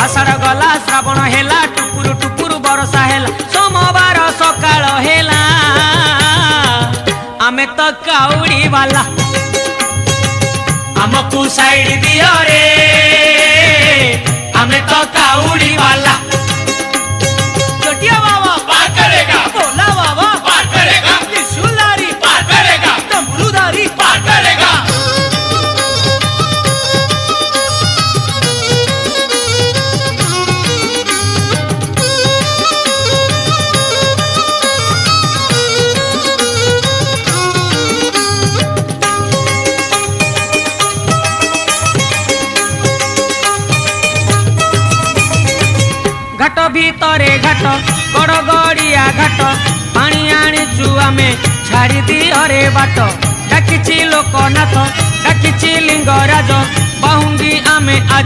आषाढ़ गला श्रावण हेला टुकुरु टुकुरु बरसा हेला सोमवार सकाळ हेला आमे तो काउड़ी वाला हमको साइड दियो रे आमे तो काउड़ी वाला चटिया बाबा पार करेगा भोला बाबा पार करेगा त्रिशूलधारी पार करेगा डमरूधारी पार करेगा घाट भीतरे घाट गड़ गड़िया घाट पानी आनीचु आमे छाड़ी दियो रे बाट डाकिछि लोकनाथ डाकिछि लिंगराज बाहुंगी आमे आज